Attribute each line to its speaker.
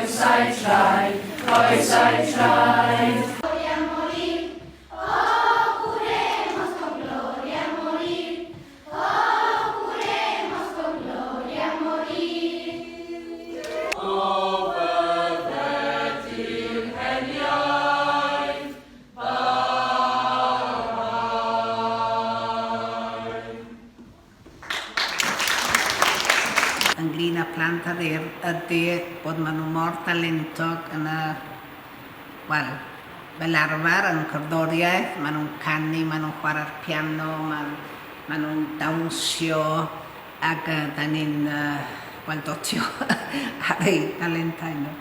Speaker 1: sai trai, poi sai trai.
Speaker 2: Ynglyn â plant ydy bod maen nhw mor dalentog yn y, wel, fel arfer yn cerddoriaeth, maen nhw'n canu, maen nhw'n chwarae'r piano, maen nhw'n dawnsio ac da ni'n wel dotio ar eu dalentau nhw.